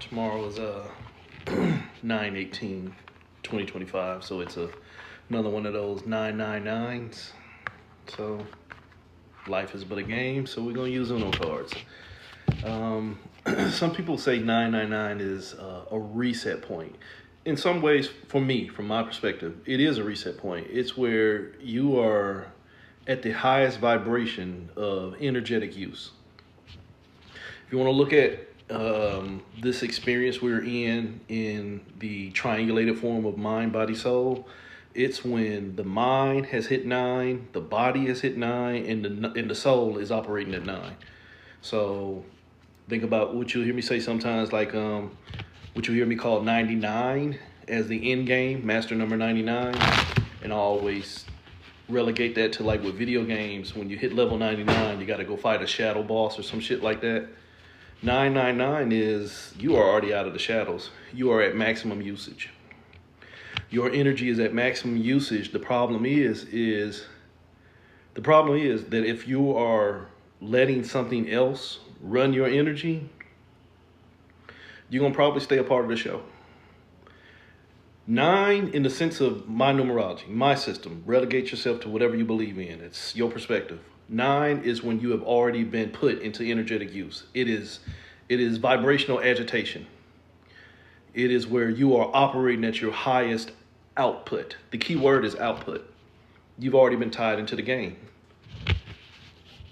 Tomorrow is 9/18/2025, so it's another one of those 999s. So life is but a game, so we're gonna use Uno cards. Some people say 999 is a reset point. In some ways, for me, from my perspective, it is a reset point. It's where you are at the highest vibration of energetic use. If you want to look at this experience we're in the triangulated form of mind, body, soul, it's when the mind has hit 9, the body has hit 9, and the soul is operating at 9. So think about what you'll hear me say sometimes, like what you'll hear me call 99 as the end game, master number 99, and I always relegate that to like with video games. When you hit level 99, you got to go fight a shadow boss or some shit like that. 999 is you are already out of the shadows. You are at maximum usage. Your energy is at maximum usage. The problem is that if you are letting something else run your energy, you're gonna probably stay a part of the show. 9, in the sense of my numerology, my system, relegate yourself to whatever you believe in. It's your perspective. 9 is when you have already been put into energetic use. It is vibrational agitation. It is where you are operating at your highest output. The key word is output. You've already been tied into the game.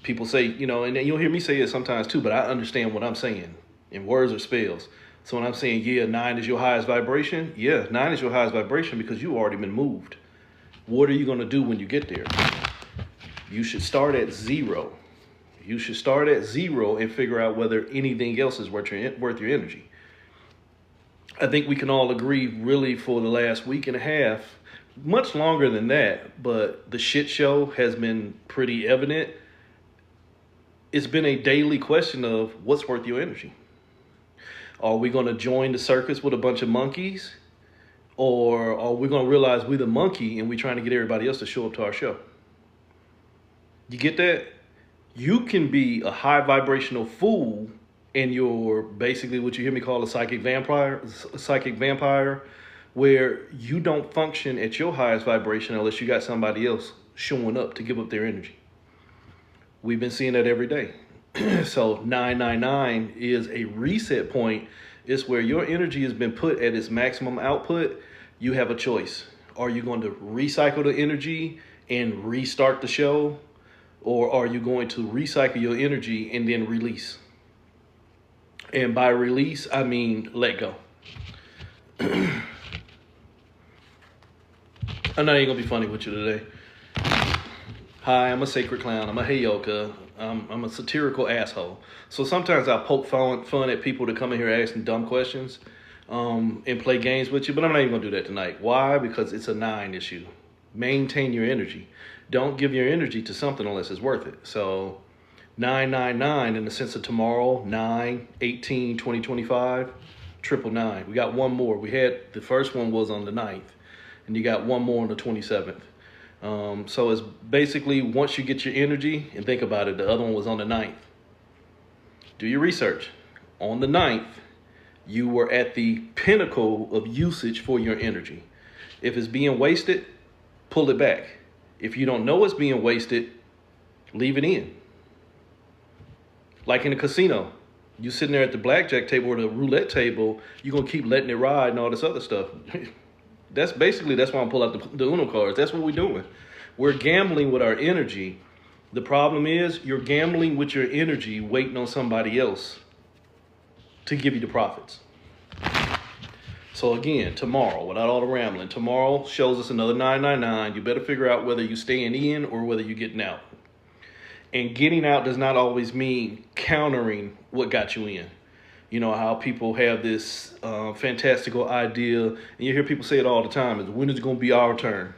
People say, and you'll hear me say it sometimes too, but I understand what I'm saying in words or spells. So when I'm saying, 9 is your highest vibration, 9 is your highest vibration because you've already been moved. What are you going to do when you get there? You should start at 0. You should start at 0 and figure out whether anything else is worth your energy. I think we can all agree really for the last week and a half, much longer than that, but the shit show has been pretty evident. It's been a daily question of what's worth your energy. Are we going to join the circus with a bunch of monkeys? Or are we going to realize we're the monkey and we're trying to get everybody else to show up to our show? You get that? You can be a high vibrational fool and you're basically what you hear me call a psychic vampire, where you don't function at your highest vibration unless you got somebody else showing up to give up their energy. We've been seeing that every day. So 999 is a reset point. It's where your energy has been put at its maximum output. You have a choice. Are you going to recycle the energy and restart the show? Or are you going to recycle your energy and then release? And by release, I mean let go. I'm not even going to be funny with you today. Hi, I'm a sacred clown. I'm a heyoka. I'm a satirical asshole. So sometimes I poke fun at people that come in here asking dumb questions and play games with you. But I'm not even going to do that tonight. Why? Because it's a 9 issue. Maintain your energy. Don't give your energy to something unless it's worth it. So 999 in the sense of tomorrow, 9/18/2025, 999. We got one more. The first one was on the 9th, and you got one more on the 27th. So it's basically once you get your energy, and think about it, the other one was on the 9th. Do your research. On the 9th, you were at the pinnacle of usage for your energy. If it's being wasted, pull it back. If you don't know it's being wasted, leave it in. Like in a casino, you sitting there at the blackjack table or the roulette table, you're going to keep letting it ride and all this other stuff. That's why I'm pulling out the Uno cards. That's what we're doing. We're gambling with our energy. The problem is you're gambling with your energy, waiting on somebody else to give you the profits. So again, tomorrow, without all the rambling, tomorrow shows us another 999. You better figure out whether you're staying in or whether you're getting out. And getting out does not always mean countering what got you in. You know how people have this fantastical idea, and you hear people say it all the time, is when is it going to be our turn?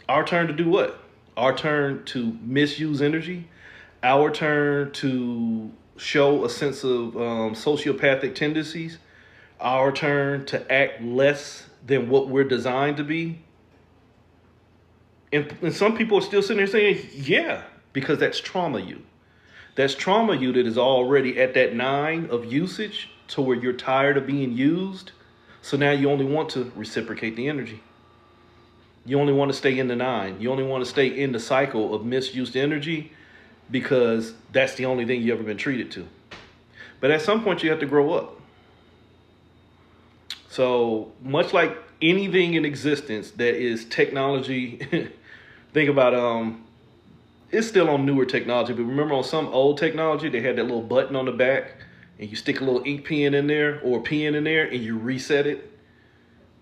Our turn to do what? Our turn to misuse energy? Our turn to show a sense of sociopathic tendencies? Our turn to act less than what we're designed to be? And some people are still sitting there saying, yeah, because that's trauma you. That's trauma you that is already at that 9 of usage to where you're tired of being used. So now you only want to reciprocate the energy. You only want to stay in the 9. You only want to stay in the cycle of misused energy because that's the only thing you've ever been treated to. But at some point you have to grow up. So much like anything in existence that is technology, think about it's still on newer technology, but remember on some old technology they had that little button on the back and you stick a little ink pen in there or a pen in there and you reset it.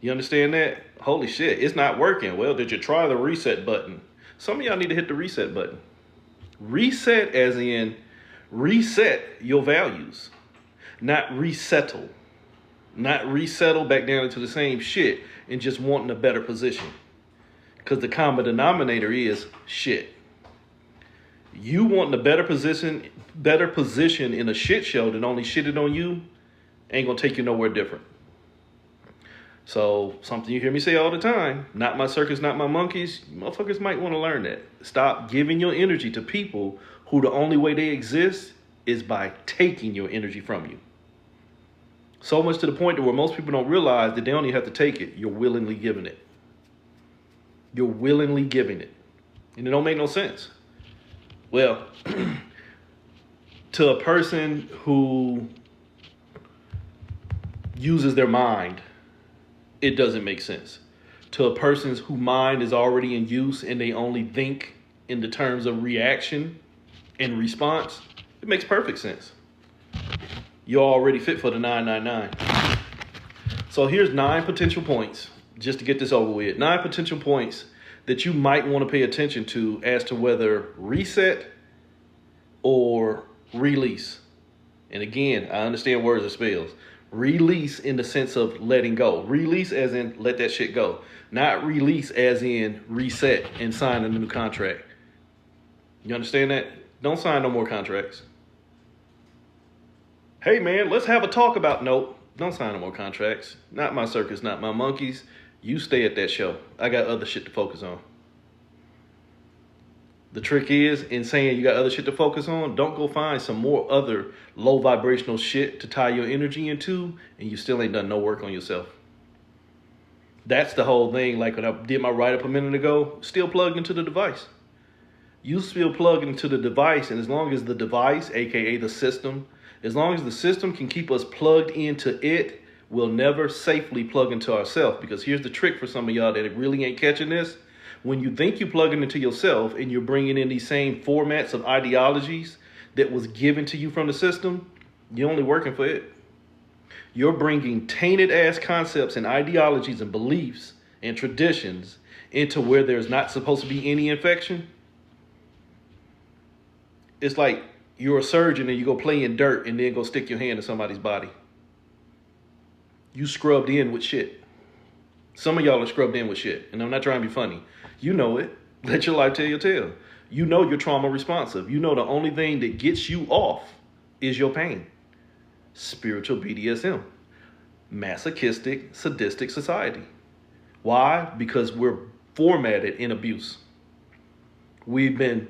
You understand that? Holy shit, it's not working. Well, did you try the reset button? Some of y'all need to hit the reset button. Reset as in reset your values, not resettle. Not resettle back down into the same shit and just wanting a better position. Because the common denominator is shit. You wanting a better position in a shit show that only shitted on you ain't gonna take you nowhere different. So something you hear me say all the time, not my circus, not my monkeys. You motherfuckers might want to learn that. Stop giving your energy to people who the only way they exist is by taking your energy from you. So much to the point where most people don't realize that they don't even have to take it. You're willingly giving it. You're willingly giving it. And it don't make no sense. Well, to a person who uses their mind, it doesn't make sense. To a person whose mind is already in use and they only think in the terms of reaction and response, it makes perfect sense. You're already fit for the 999. So here's 9 potential points, just to get this over with. 9 potential points that you might want to pay attention to as to whether reset or release. And again, I understand words are spells. Release in the sense of letting go. Release as in let that shit go. Not release as in reset and sign a new contract. You understand that? Don't sign no more contracts. Hey man, let's have a talk about, nope, don't sign no more contracts. Not my circus, not my monkeys. You stay at that show. I got other shit to focus on. The trick is, in saying you got other shit to focus on, don't go find some more other low vibrational shit to tie your energy into, and you still ain't done no work on yourself. That's the whole thing. Like when I did my write-up a minute ago, still plugged into the device. You still plug into the device, and as long as the device, aka the system, as long as the system can keep us plugged into it, we'll never safely plug into ourselves. Because here's the trick for some of y'all that really ain't catching this. When you think you're plugging into yourself and you're bringing in these same formats of ideologies that was given to you from the system, you're only working for it. You're bringing tainted ass concepts and ideologies and beliefs and traditions into where there's not supposed to be any infection. It's like you're a surgeon and you go play in dirt and then go stick your hand in somebody's body. You scrubbed in with shit. Some of y'all are scrubbed in with shit, and I'm not trying to be funny. You know it. Let your life tell your tale. You know you're trauma responsive. You know the only thing that gets you off is your pain. Spiritual BDSM. Masochistic, sadistic society. Why? Because we're formatted in abuse. We've been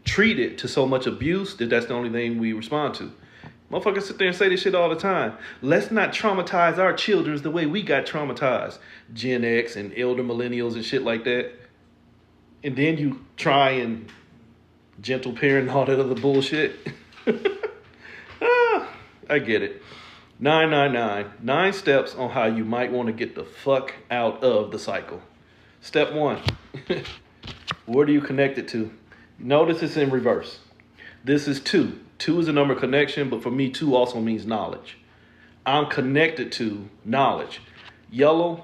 treated to so much abuse that that's the only thing we respond to. Motherfuckers sit there and say this shit all the time. Let's not traumatize our children the way we got traumatized. Gen X and elder millennials and shit like that. And then you try and gentle parent and all that other bullshit. I get it. 999. 9 steps on how you might want to get the fuck out of the cycle. Step 1. What are you connected to? Notice it's in reverse. This is 2. 2 is a number connection, but for me, 2 also means knowledge. I'm connected to knowledge. Yellow,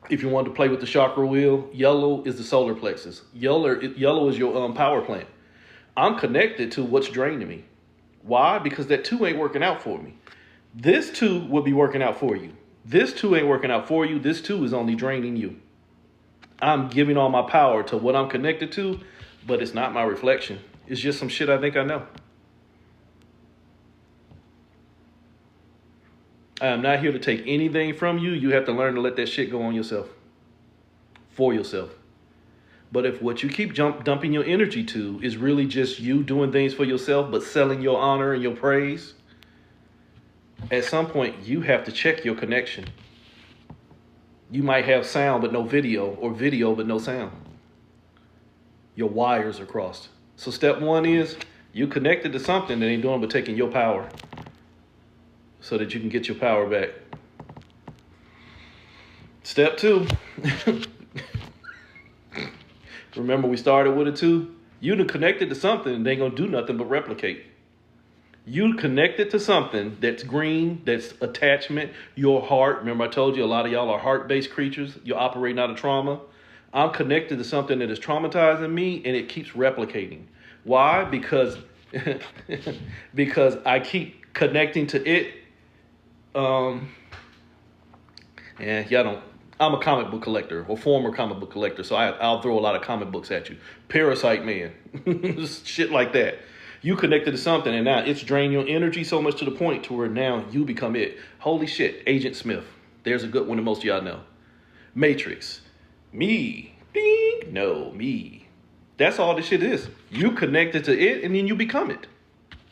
if you want to play with the chakra wheel, yellow is the solar plexus. Yellow is your power plant. I'm connected to what's draining me. Why? Because that 2 ain't working out for me. This 2 will be working out for you. This 2 ain't working out for you. This 2 is only draining you. I'm giving all my power to what I'm connected to, but it's not my reflection. It's just some shit I think I know. I am not here to take anything from you. You have to learn to let that shit go on yourself. For yourself. But if what you keep dumping your energy to is really just you doing things for yourself, but selling your honor and your praise, At some point, you have to check your connection. You might have sound but no video, or video but no sound. Your wires are crossed. So step one is you connected to something that ain't doing but taking your power so that you can get your power back. Step two, remember we started with a two? You done connected to something and they ain't gonna do nothing but replicate. You connected to something that's green, that's attachment, your heart. Remember I told you a lot of y'all are heart-based creatures. You're operating out of trauma. I'm connected to something that is traumatizing me and it keeps replicating. Why? Because because I keep connecting to it. And y'all don't. I'm a comic book collector, or former comic book collector, so I'll throw a lot of comic books at you. Parasite Man, shit like that. You connected to something, and now it's drained your energy so much to the point to where now you become it. Holy shit, Agent Smith. There's a good one that most of y'all know. Matrix. Me. Ding. No, me. That's all this shit is. You connected to it, and then you become it.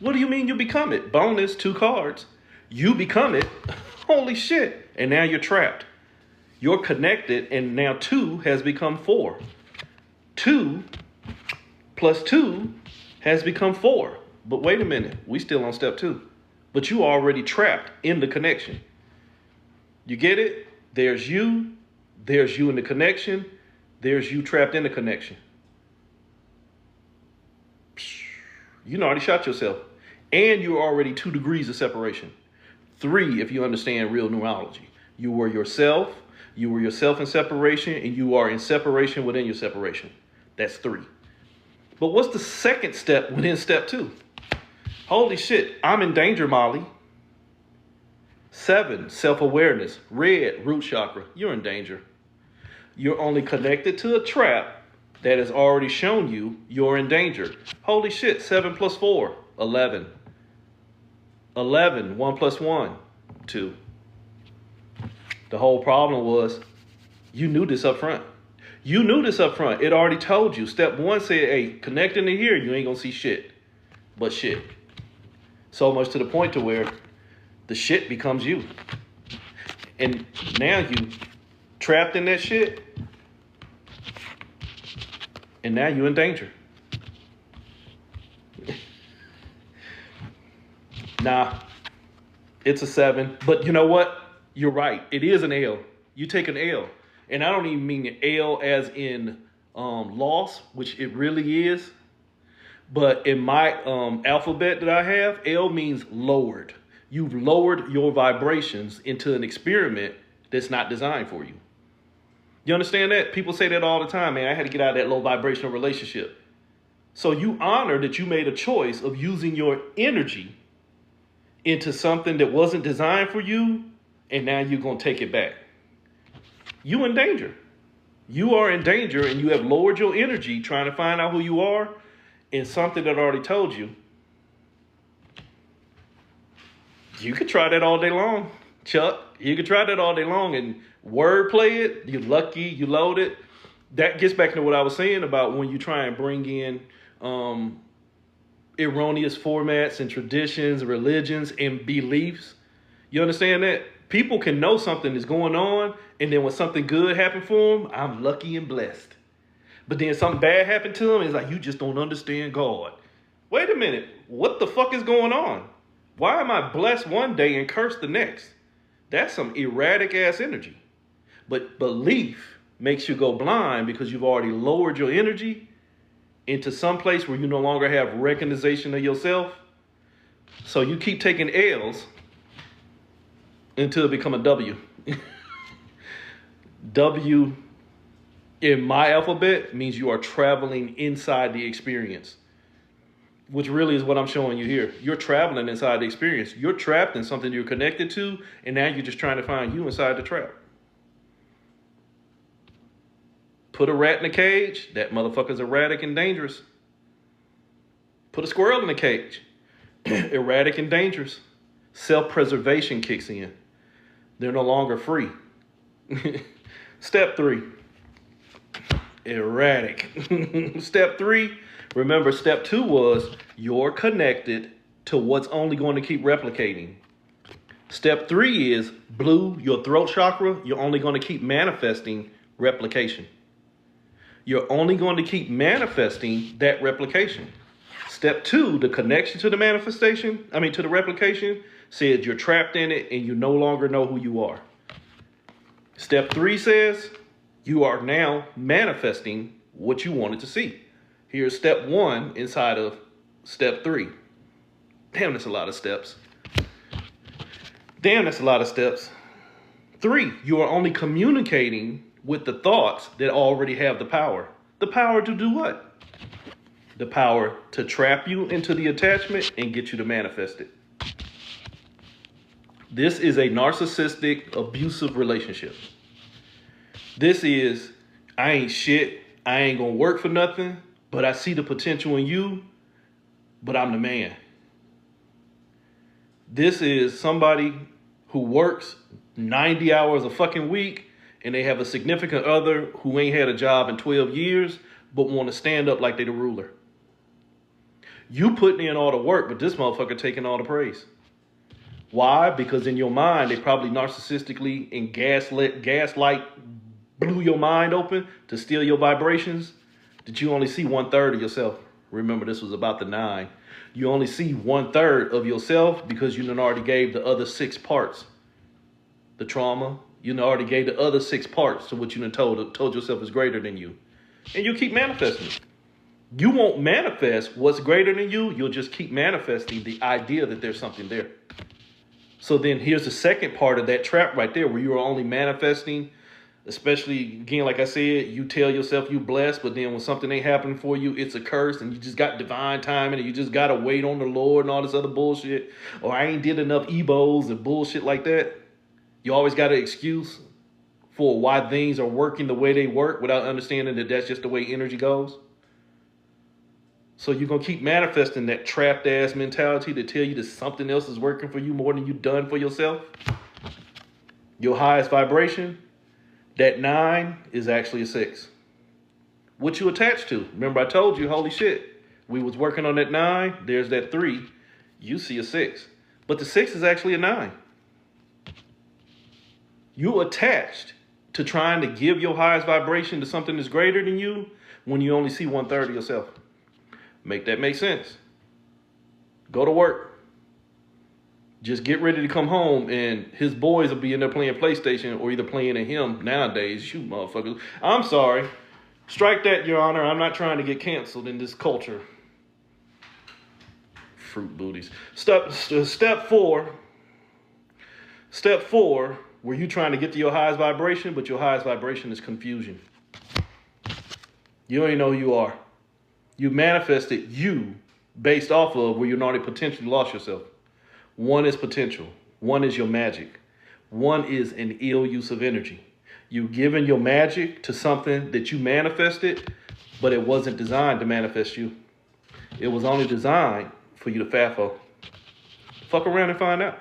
What do you mean you become it? Bonus, 2 cards. You become it. Holy shit. And now you're trapped. You're connected, and now 2 has become 4. 2 plus 2 has become 4. But wait a minute, we still on step 2. But you already trapped in the connection. You get it? There's you in the connection, there's you trapped in the connection. You already shot yourself. And you're already 2 degrees of separation. 3, if you understand real numerology. You were yourself in separation, and you are in separation within your separation. That's 3. But what's the second step within step 2? Holy shit, I'm in danger, Molly. 7, self-awareness. Red, root chakra. You're in danger. You're only connected to a trap that has already shown you you're in danger. Holy shit, 7 plus 4, 11. 11, 1 plus 1, 2. The whole problem was you knew this up front. You knew this up front. It already told you. Step 1 said, hey, connecting to here, you ain't gonna see shit but shit. So much to the point to where the shit becomes you. And now you trapped in that shit, and now you're in danger. Nah, it's a 7. But you know what? You're right. It is an L. You take an L. And I don't even mean an L as in loss, which it really is. But in my alphabet that I have, L means lowered. You've lowered your vibrations into an experiment that's not designed for you. You understand that? People say that all the time, man. I had to get out of that low vibrational relationship. So you honor that you made a choice of using your energy into something that wasn't designed for you, and now you're going to take it back. You in danger. You are in danger, and you have lowered your energy trying to find out who you are in something that already told you. You could try that all day long, Chuck. You could try that all day long and wordplay it. You're lucky, you load it. That gets back to what I was saying about when you try and bring in erroneous formats and traditions, religions, and beliefs. You understand that? People can know something is going on, and then when something good happened for them, I'm lucky and blessed. But then something bad happened to them, it's like, you just don't understand God. Wait a minute, what the fuck is going on? Why am I blessed one day and cursed the next? That's some erratic ass energy. But belief makes you go blind because you've already lowered your energy into some place where you no longer have recognition of yourself. So you keep taking L's until it become a W. W in my alphabet means you are traveling inside the experience, which really is what I'm showing you here. You're traveling inside the experience. You're trapped in something you're connected to, and now you're just trying to find you inside the trap. Put a rat in a cage, that motherfucker's erratic and dangerous. Put a squirrel in a cage, erratic and dangerous. Self-preservation kicks in. They're no longer free. Step 3, erratic. Step 3, remember step 2 was you're connected to what's only going to keep replicating. Step 3 is blue, your throat chakra. You're only going to keep manifesting replication. You're only going to keep manifesting that replication. Step 2, the connection to the manifestation, to the replication, says you're trapped in it and you no longer know who you are. Step 3 says you are now manifesting what you wanted to see. Here's step 1 inside of step 3. Damn, that's a lot of steps. 3, you are only communicating with the thoughts that already have the power. The power to do what? The power to trap you into the attachment and get you to manifest it. This is a narcissistic, abusive relationship. This is, I ain't shit, I ain't gonna work for nothing, but I see the potential in you, but I'm the man. This is somebody who works 90 hours a fucking week and they have a significant other who ain't had a job in 12 years but want to stand up like they the ruler. You putting in all the work, but this motherfucker taking all the praise. Why? Because in your mind, they probably narcissistically and gaslight blew your mind open to steal your vibrations, that you only see 1/3 of yourself. Remember, this was about the 9. You only see 1/3 of yourself because you done already gave the other 6 parts. The trauma, you done already gave the other 6 parts to what you done told yourself is greater than you. And you keep manifesting it. You won't manifest what's greater than you. You'll just keep manifesting the idea that there's something there. So then here's the second part of that trap right there, where you are only manifesting, especially, again, like I said, you tell yourself you blessed, but then when something ain't happening for you, it's a curse, and you just got divine timing, and you just got to wait on the Lord and all this other bullshit. Or I ain't did enough EBOs and bullshit like that. You always got an excuse for why things are working the way they work without understanding that that's just the way energy goes. So you're going to keep manifesting that trapped ass mentality to tell you that something else is working for you more than you've done for yourself. Your highest vibration, that 9 is actually a 6. What you attached to. Remember I told you, holy shit, we was working on that 9. There's that 3. You see a 6. But the 6 is actually a 9. You attached to trying to give your highest vibration to something that's greater than you when you only see 1/3 of yourself. Make that make sense. Go to work. Just get ready to come home and his boys will be in there playing PlayStation or either playing at him nowadays. You motherfuckers. I'm sorry. Strike that, Your Honor. I'm not trying to get canceled in this culture. Fruit booties. Step 4. Step 4, where you trying to get to your highest vibration, but your highest vibration is confusion. You don't even know who you are. You manifested you based off of where you already potentially lost yourself. 1 is potential. 1 is your magic. 1 is an ill use of energy. You giving your magic to something that you manifested, but it wasn't designed to manifest you. It was only designed for you to FAFO. Fuck around and find out.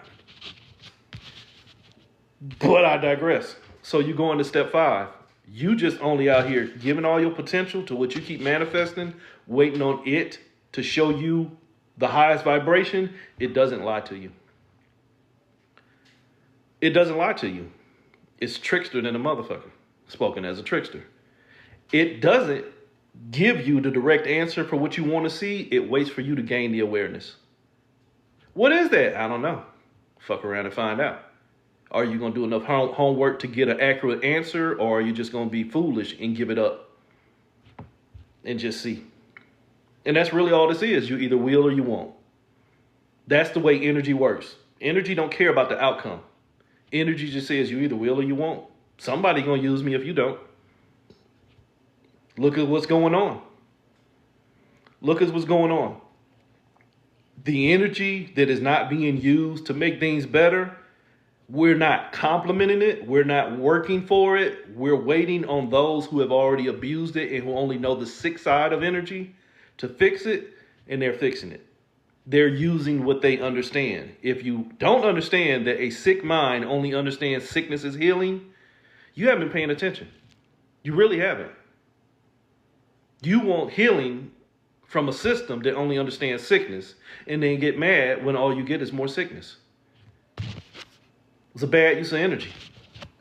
But I digress. So you go into step 5. You just only out here giving all your potential to what you keep manifesting, waiting on it to show you the highest vibration. It doesn't lie to you. It doesn't lie to you. It's trickster than a motherfucker, spoken as a trickster. It doesn't give you the direct answer for what you want to see. It waits for you to gain the awareness. What is that? I don't know. Fuck around and find out. Are you going to do enough homework to get an accurate answer, or are you just going to be foolish and give it up and just see? And that's really all this is. You either will or you won't. That's the way energy works. Energy don't care about the outcome. Energy just says you either will or you won't. Somebody going to use me if you don't. Look at what's going on. Look at what's going on. The energy that is not being used to make things better, we're not complimenting it. We're not working for it. We're waiting on those who have already abused it and who only know the sick side of energy to fix it, and they're fixing it. They're using what they understand. If you don't understand that a sick mind only understands sickness is healing, you haven't been paying attention. You really haven't. You want healing from a system that only understands sickness and then get mad when all you get is more sickness. It's a bad use of energy.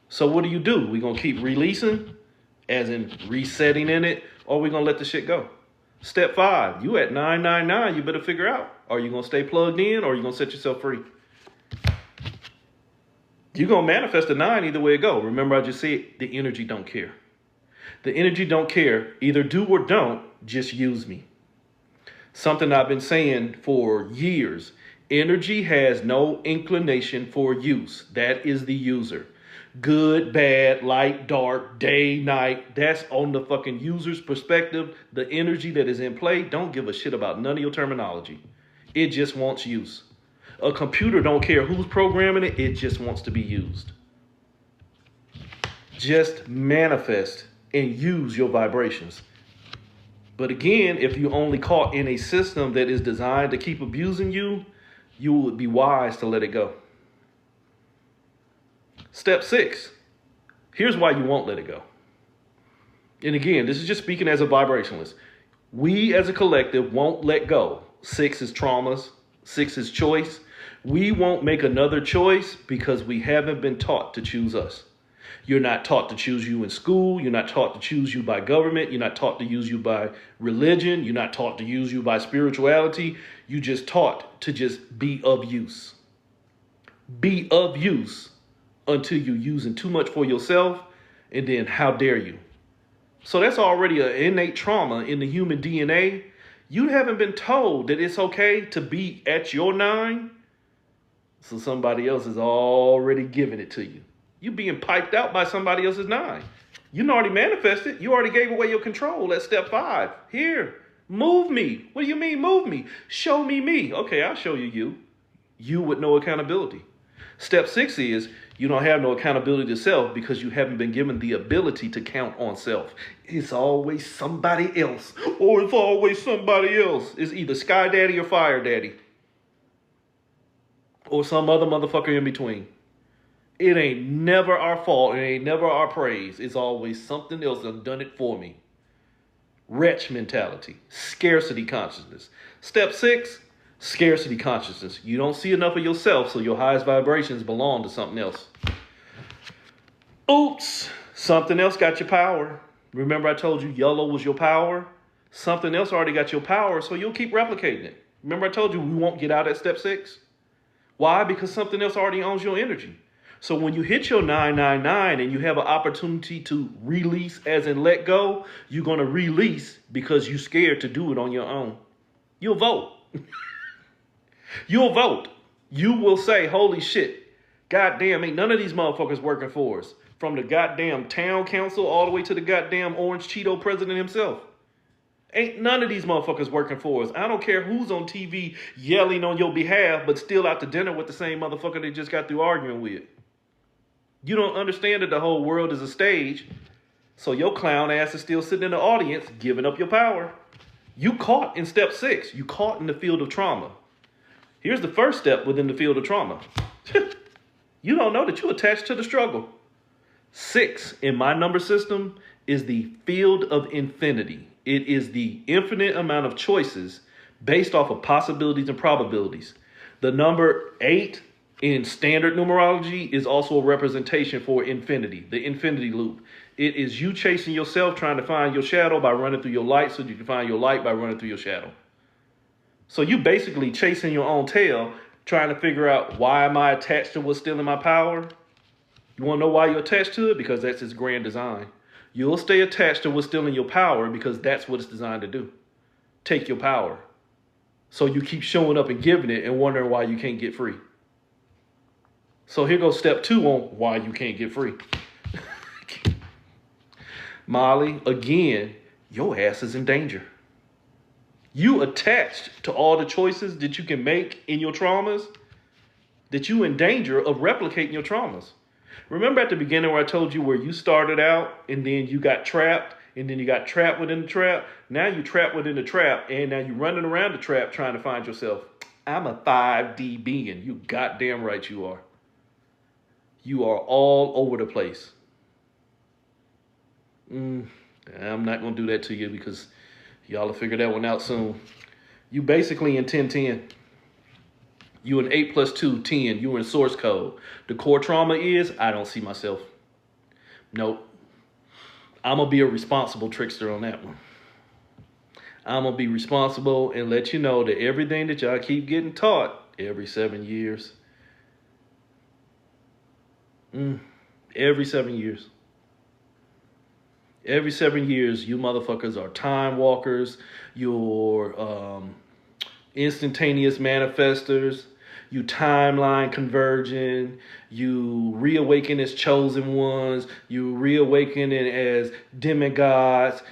So what do? We gonna keep releasing, as in resetting in it, or we gonna let the shit go? Step 5, you at 999, you better figure out, are you gonna stay plugged in or are you gonna set yourself free? You're gonna manifest a 9 either way it go. Remember I just said the energy don't care. The energy don't care, either do or don't, just use me. Something I've been saying for years. Energy has no inclination for use. That is the user. Good, bad, light, dark, day, night. That's on the fucking user's perspective. The energy that is in play don't give a shit about none of your terminology. It just wants use. A computer don't care who's programming it. It just wants to be used. Just manifest and use your vibrations. But again, if you're only caught in a system that is designed to keep abusing you, you would be wise to let it go. Step 6. Here's why you won't let it go. And again, this is just speaking as a vibrationalist. We as a collective won't let go. 6 is traumas. 6 is choice. We won't make another choice because we haven't been taught to choose us. You're not taught to choose you in school. You're not taught to choose you by government. You're not taught to use you by religion. You're not taught to use you by spirituality. You just taught to just be of use. Be of use until you're using too much for yourself, and then how dare you? So that's already an innate trauma in the human DNA. You haven't been told that it's okay to be at your 9, so somebody else is already giving it to you. You being piped out by somebody else's 9. You already manifested. You already gave away your control at step 5. Here, move me. What do you mean move me? Show me me. Okay, I'll show you you. You with no accountability. Step 6 is you don't have no accountability to self because you haven't been given the ability to count on self. It's always somebody else. Or it's always somebody else. It's either Sky Daddy or Fire Daddy. Or some other motherfucker in between. It ain't never our fault. It ain't never our praise. It's always something else that done it for me. Wretch mentality. Scarcity consciousness. Step 6, scarcity consciousness. You don't see enough of yourself, so your highest vibrations belong to something else. Oops. Something else got your power. Remember I told you yellow was your power? Something else already got your power, so you'll keep replicating it. Remember I told you we won't get out at step 6? Why? Because something else already owns your energy. So when you hit your 999 and you have an opportunity to release as in let go, you're going to release because you're scared to do it on your own. You'll vote. You'll vote. You will say, holy shit, goddamn, ain't none of these motherfuckers working for us. From the goddamn town council all the way to the goddamn Orange Cheeto president himself. Ain't none of these motherfuckers working for us. I don't care who's on TV yelling on your behalf, but still out to dinner with the same motherfucker they just got through arguing with. You don't understand that the whole world is a stage, so your clown ass is still sitting in the audience giving up your power. You caught in step 6. You caught in the field of trauma. Here's the first step within the field of trauma. You don't know that you're attached to the struggle. 6 in my number system is the field of infinity. It is the infinite amount of choices based off of possibilities and probabilities. The number 8 in standard numerology is also a representation for infinity, the infinity loop. It is you chasing yourself, trying to find your shadow by running through your light so you can find your light by running through your shadow. So you basically chasing your own tail, trying to figure out, why am I attached to what's stealing my power? You want to know why you're attached to it? Because that's its grand design. You'll stay attached to what's stealing your power because that's what it's designed to do. Take your power. So you keep showing up and giving it and wondering why you can't get free. So here goes step 2 on why you can't get free. Molly, again, your ass is in danger. You attached to all the choices that you can make in your traumas, that you in danger of replicating your traumas. Remember at the beginning where I told you where you started out and then you got trapped and then you got trapped within the trap? Now you're trapped within the trap and now you're running around the trap trying to find yourself. I'm a 5D being. You goddamn right you are. You are all over the place. I'm not going to do that to you because y'all will figure that one out soon. You basically in 1010. You an 8 plus 2, 10. You in source code. The core trauma is, I don't see myself. Nope. I'm going to be a responsible trickster on that one. I'm going to be responsible and let you know that everything that y'all keep getting taught every 7 years. Every 7 years. Every 7 years, you motherfuckers are time walkers. You're instantaneous manifestors. You timeline converging. You reawaken as chosen ones. You reawaken as demigods.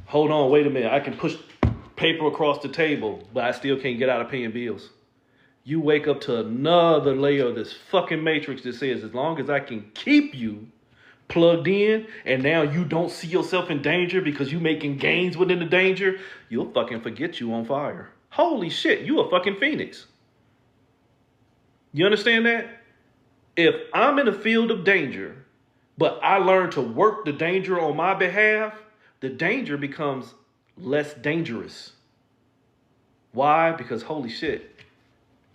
Hold on, wait a minute. I can push paper across the table, but I still can't get out of paying bills. You wake up to another layer of this fucking matrix that says, as long as I can keep you plugged in, and now you don't see yourself in danger because you making gains within the danger, you'll fucking forget you on fire. Holy shit, you a fucking phoenix. You understand that? If I'm in a field of danger, but I learn to work the danger on my behalf, the danger becomes less dangerous. Why? Because holy shit,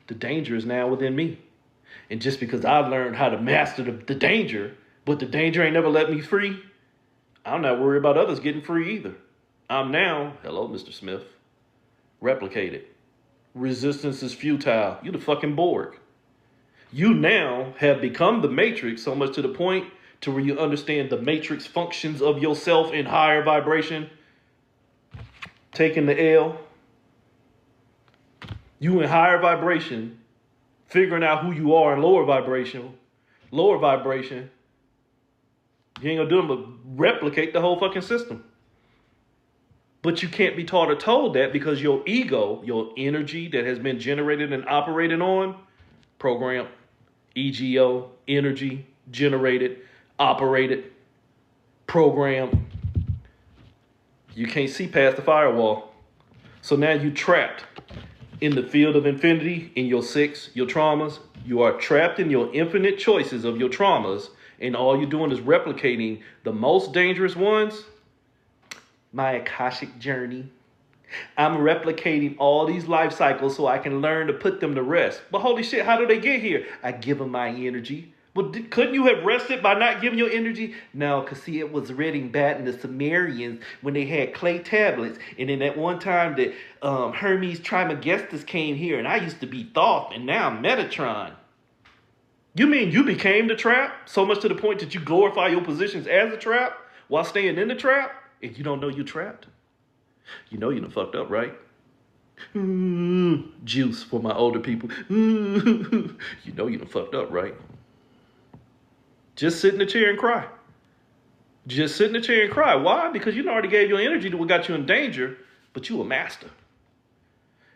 the danger is now within me. And just because I learned how to master the danger, but the danger ain't never let me free, I'm not worried about others getting free either. I'm now, hello, Mr. Smith, replicated. Resistance is futile. You the fucking Borg. You now have become the matrix so much to the point to where you understand the matrix functions of yourself in higher vibration. Taking the L. You in higher vibration, figuring out who you are in lower vibration. Lower vibration. You ain't gonna do them but replicate the whole fucking system. But you can't be taught or told that because your ego, your energy that has been generated and operated on, program, EGO, energy, generated, operated, programmed. You can't see past the firewall. So now you trapped in the field of infinity in your 6, your traumas. You are trapped in your infinite choices of your traumas, and all you're doing is replicating the most dangerous ones. My Akashic journey. I'm replicating all these life cycles so I can learn to put them to rest. But holy shit, how do they get here? I give them my energy. Well, couldn't you have rested by not giving your energy? No, because see, it was written back in the Sumerians when they had clay tablets. And then at one time that Hermes Trismegistus came here, and I used to be Thoth, and now I'm Metatron. You mean you became the trap so much to the point that you glorify your positions as a trap while staying in the trap? And you don't know you're trapped? You know you done fucked up, right? Juice for my older people. You know you done fucked up, right? Just sit in the chair and cry. Just sit in the chair and cry. Why? Because you already gave your energy to what got you in danger, but you a master.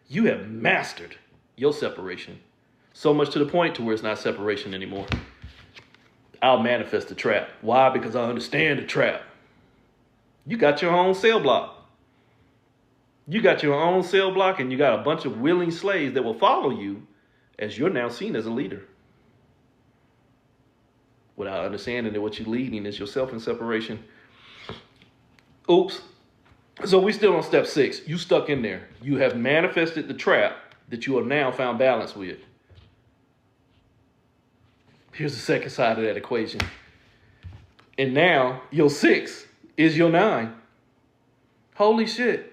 You have mastered your separation. So much to the point to where it's not separation anymore. I'll manifest the trap. Why? Because I understand the trap. You got your own cell block. You got your own cell block, and you got a bunch of willing slaves that will follow you as you're now seen as a leader. Without understanding that what you're leading is yourself in separation. Oops. So we still on step 6. You stuck in there. You have manifested the trap that you have now found balance with. Here's the second side of that equation. And now your 6 is your 9. Holy shit.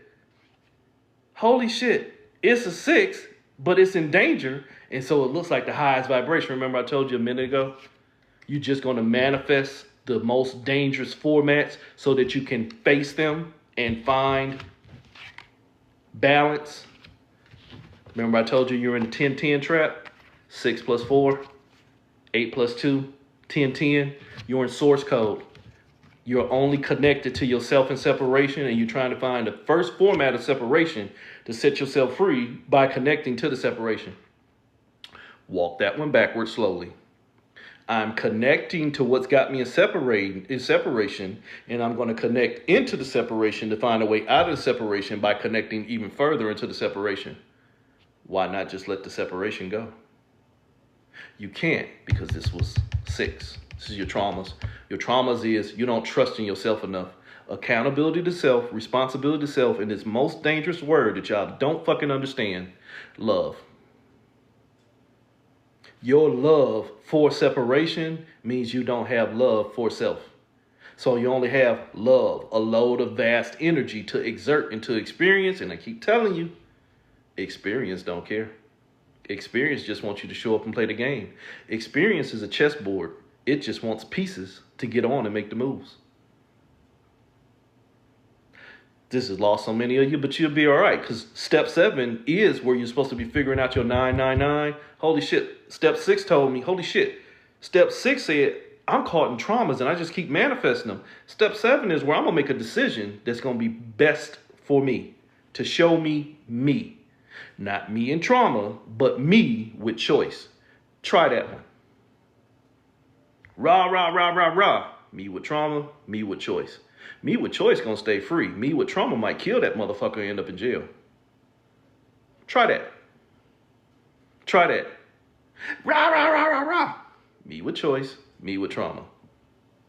Holy shit. It's a 6, but it's in danger. And so it looks like the highest vibration. Remember I told you a minute ago? You're just going to manifest the most dangerous formats so that you can face them and find balance. Remember I told you you're in the 10-10 trap? 6 plus 4, 8 plus 2, 10-10. You're in source code. You're only connected to yourself in separation, and you're trying to find the first format of separation to set yourself free by connecting to the separation. Walk that one backwards slowly. I'm connecting to what's got me in separation, and I'm going to connect into the separation to find a way out of the separation by connecting even further into the separation. Why not just let the separation go? You can't, because this was 6. This is your traumas. Your traumas is you don't trust in yourself enough. Accountability to self, responsibility to self, and this most dangerous word that y'all don't fucking understand, love. Your love for separation means you don't have love for self. So you only have love, a load of vast energy to exert into experience. And I keep telling you, experience don't care. Experience just wants you to show up and play the game. Experience is a chessboard. It just wants pieces to get on and make the moves. This has lost so many of you, but you'll be all right, because step 7 is where you're supposed to be figuring out your 999. Holy shit. Step 6 told me, holy shit. Step 6 said, I'm caught in traumas and I just keep manifesting them. Step 7 is where I'm going to make a decision that's going to be best for me, to show me me. Not me in trauma, but me with choice. Try that one. Rah, rah, rah, rah, rah. Me with trauma, me with choice. Me with choice gonna stay free. Me with trauma might kill that motherfucker and end up in jail. Try that. Try that. Rah, rah, rah, rah, rah. Me with choice, me with trauma.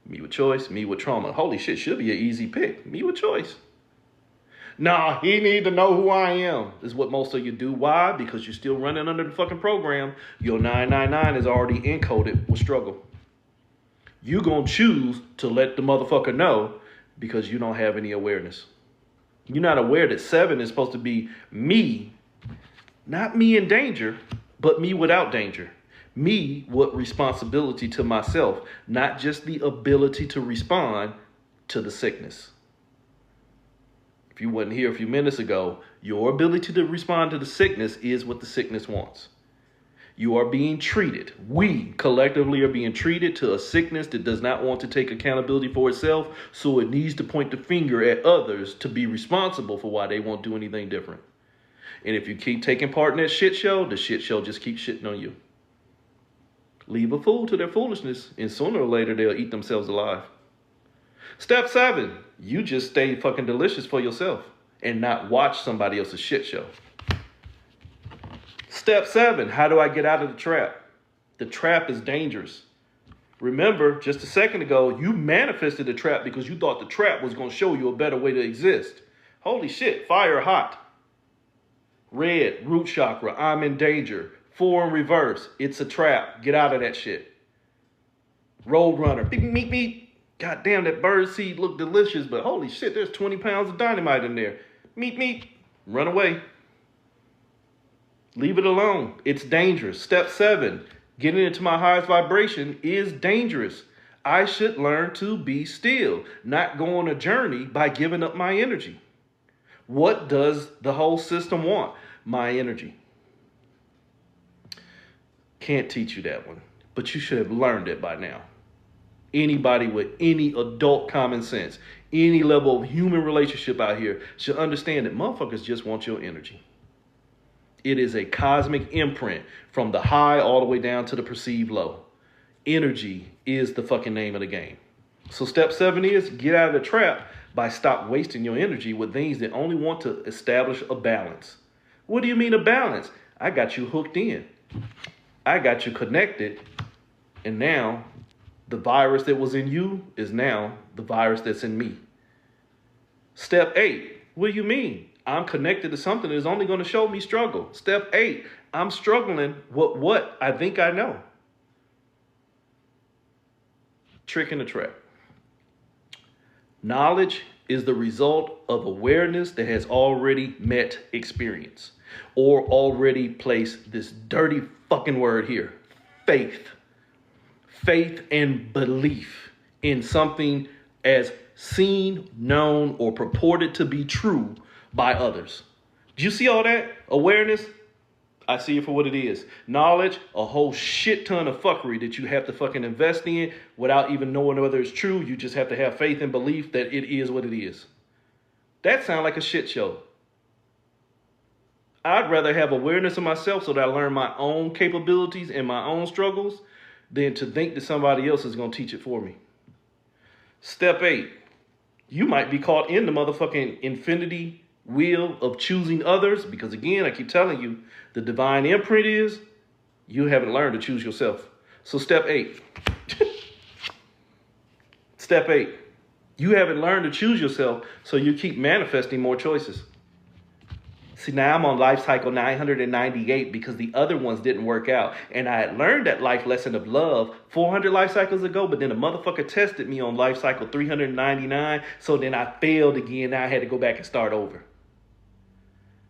Me with choice, me with trauma. Holy shit, should be an easy pick. Me with choice. Nah, he need to know who I am, is what most of you do. Why? Because you're still running under the fucking program. Your 999 is already encoded with struggle. You gonna choose to let the motherfucker know because you don't have any awareness. You're not aware that 7 is supposed to be me, not me in danger, but me without danger. Me with responsibility to myself, not just the ability to respond to the sickness. If you wasn't here a few minutes ago, your ability to respond to the sickness is what the sickness wants. You are being treated. We collectively are being treated to a sickness that does not want to take accountability for itself, so it needs to point the finger at others to be responsible for why they won't do anything different. And if you keep taking part in that shit show, the shit show just keeps shitting on you. Leave a fool to their foolishness, and sooner or later they'll eat themselves alive. Step 7, you just stay fucking delicious for yourself and not watch somebody else's shit show. Step 7, how do I get out of the trap? The trap is dangerous. Remember, just a second ago, you manifested the trap because you thought the trap was going to show you a better way to exist. Holy shit, fire hot. Red, root chakra, I'm in danger. 4 in reverse, it's a trap. Get out of that shit. Roadrunner, beep, beep, beep. God damn, that bird seed looked delicious, but holy shit, there's 20 pounds of dynamite in there. Meep, meep, run away. Leave it alone. It's dangerous. Step 7, getting into my highest vibration is dangerous. I should learn to be still, not go on a journey by giving up my energy. What does the whole system want? My energy. Can't teach you that one, but you should have learned it by now. Anybody with any adult common sense, any level of human relationship out here should understand that motherfuckers just want your energy. It is a cosmic imprint from the high all the way down to the perceived low. Energy is the fucking name of the game. So step 7 is get out of the trap by stop wasting your energy with things that only want to establish a balance. What do you mean a balance? I got you hooked in. I got you connected. And now the virus that was in you is now the virus that's in me. Step 8, what do you mean? I'm connected to something that is only going to show me struggle. Step 8, I'm struggling with what I think I know. Trick in the trap. Knowledge is the result of awareness that has already met experience or already placed this dirty fucking word here, faith. Faith and belief in something as seen, known, or purported to be true by others. Do you see all that? Awareness? I see it for what it is. Knowledge, a whole shit ton of fuckery that you have to fucking invest in without even knowing whether it's true. You just have to have faith and belief that it is what it is. That sounds like a shit show. I'd rather have awareness of myself so that I learn my own capabilities and my own struggles than to think that somebody else is going to teach it for me. Step 8, you might be caught in the motherfucking infinity wheel of choosing others because, again, I keep telling you, the divine imprint is you haven't learned to choose yourself. So step 8. Step 8, you haven't learned to choose yourself, so you keep manifesting more choices. See, now I'm on life cycle 998 because the other ones didn't work out. And I had learned that life lesson of love 400 life cycles ago, but then a motherfucker tested me on life cycle 399. So then I failed again. Now I had to go back and start over.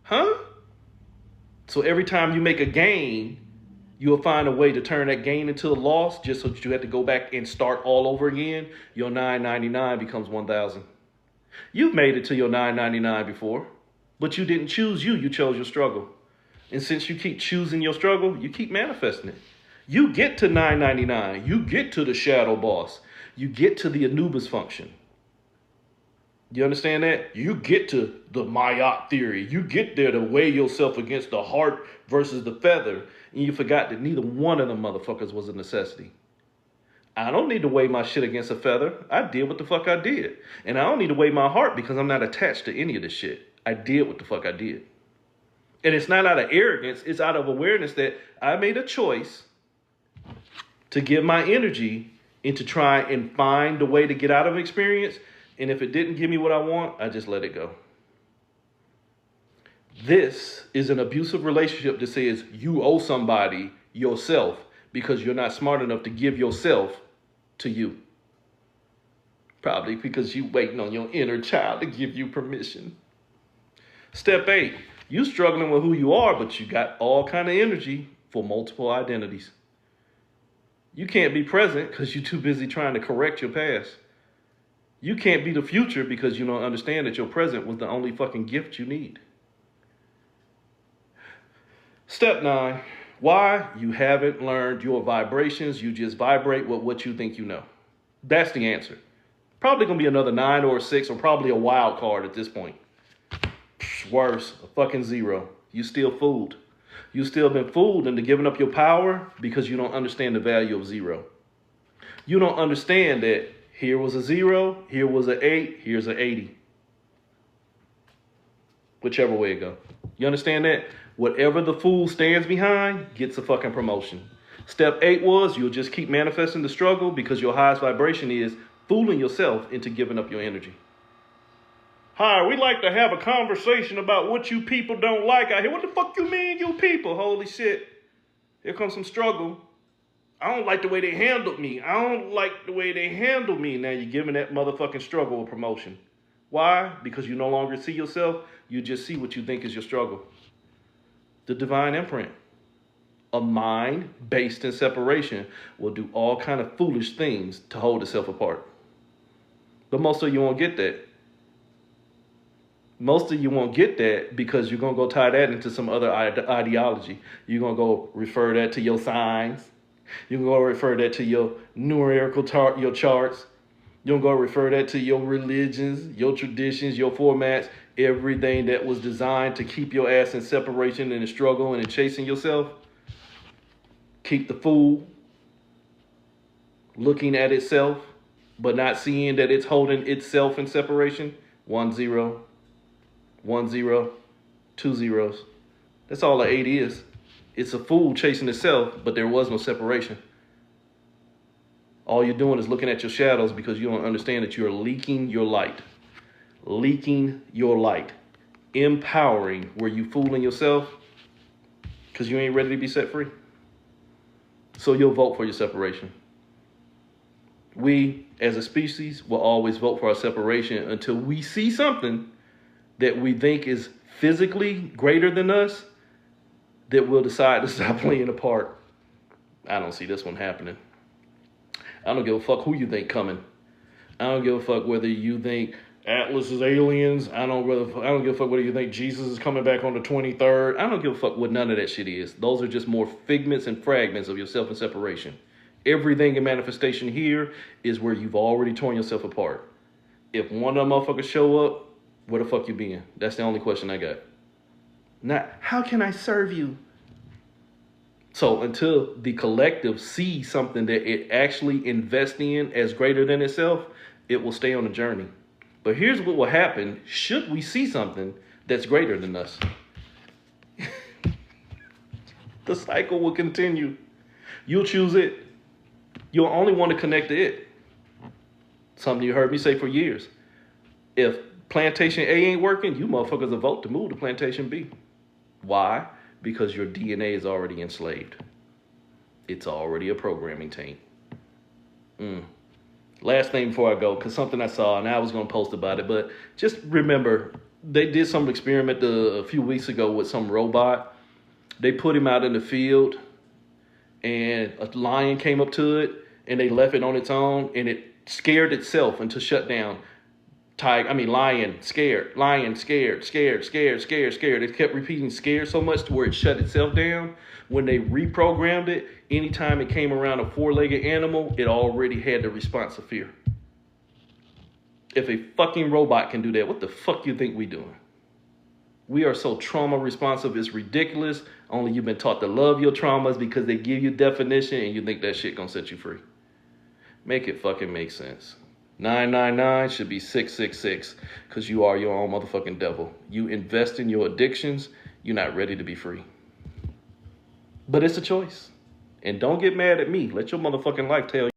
Huh? So every time you make a gain, you'll find a way to turn that gain into a loss just so that you have to go back and start all over again. Your 999 becomes 1,000. You've made it to your 999 before. But you didn't choose you chose your struggle. And since you keep choosing your struggle, you keep manifesting it. You get to 999. You get to the shadow boss. You get to the Anubis function. You understand that? You get to the Mayotte theory. You get there to weigh yourself against the heart versus the feather. And you forgot that neither one of them motherfuckers was a necessity. I don't need to weigh my shit against a feather. I did what the fuck I did. And I don't need to weigh my heart because I'm not attached to any of this shit. I did what the fuck I did. And it's not out of arrogance. It's out of awareness that I made a choice to give my energy into try and find a way to get out of an experience. And if it didn't give me what I want, I just let it go. This is an abusive relationship that says you owe somebody yourself because you're not smart enough to give yourself to you. Probably because you waiting on your inner child to give you permission. Step 8, you struggling with who you are, but you got all kind of energy for multiple identities. You can't be present because you're too busy trying to correct your past. You can't be the future because you don't understand that your present was the only fucking gift you need. Step 9, why? You haven't learned your vibrations. You just vibrate with what you think you know. That's the answer. Probably going to be another 9 or a 6 or probably a wild card at this point. Worse, a fucking 0. You still fooled. You still been fooled into giving up your power because you don't understand the value of 0. You don't understand that here was a 0, here was an 8, here's an 80. Whichever way it go. You understand that? Whatever the fool stands behind gets a fucking promotion. Step 8 was you'll just keep manifesting the struggle because your highest vibration is fooling yourself into giving up your energy. Hi, we like to have a conversation about what you people don't like out here. What the fuck you mean, you people? Holy shit. Here comes some struggle. I don't like the way they handled me. I don't like the way they handled me. Now you're giving that motherfucking struggle a promotion. Why? Because you no longer see yourself. You just see what you think is your struggle. The divine imprint. A mind based in separation will do all kind of foolish things to hold itself apart. But most of you won't get that. Most of you won't get that because you're going to go tie that into some other ideology. You're going to go refer that to your signs. You're going to go refer that to your numerical your charts. You're going to go refer that to your religions, your traditions, your formats, everything that was designed to keep your ass in separation and in struggle and in chasing yourself. Keep the fool looking at itself, but not seeing that it's holding itself in separation. 1 0. 1 0, 2 zeros. That's all the 8 is. It's a fool chasing itself, but there was no separation. All you're doing is looking at your shadows because you don't understand that you're leaking your light. Leaking your light. Empowering where you fooling yourself because you ain't ready to be set free. So you'll vote for your separation. We, as a species, will always vote for our separation until we see something that we think is physically greater than us, that we'll decide to stop playing a part. I don't see this one happening. I don't give a fuck who you think coming. I don't give a fuck whether you think Atlas is aliens. I don't give a fuck whether you think Jesus is coming back on the 23rd. I don't give a fuck what none of that shit is. Those are just more figments and fragments of yourself in separation. Everything in manifestation here is where you've already torn yourself apart. If one of them motherfuckers show up, where the fuck you been? That's the only question I got. Not, how can I serve you? So until the collective sees something that it actually invests in as greater than itself, it will stay on the journey. But here's what will happen should we see something that's greater than us. The cycle will continue. You'll choose it. You'll only want to connect to it. Something you heard me say for years. If Plantation A ain't working, you motherfuckers will vote to move to Plantation B. Why? Because your DNA is already enslaved. It's already a programming taint. Last thing before I go, because something I saw, and I was going to post about it, but just remember, they did some experiment a few weeks ago with some robot. They put him out in the field, and a lion came up to it, and they left it on its own, and it scared itself until shut down. Lion, scared, lion, scared, scared, scared, scared, scared. It kept repeating scared so much to where it shut itself down. When they reprogrammed it, anytime it came around a four-legged animal, it already had the response of fear. If a fucking robot can do that, what the fuck you think we doing? We are so trauma responsive, it's ridiculous. Only you've been taught to love your traumas because they give you definition and you think that shit gonna set you free. Make it fucking make sense. 999 should be 666 because you are your own motherfucking devil. You invest in your addictions, you're not ready to be free. But it's a choice. And don't get mad at me. Let your motherfucking life tell you.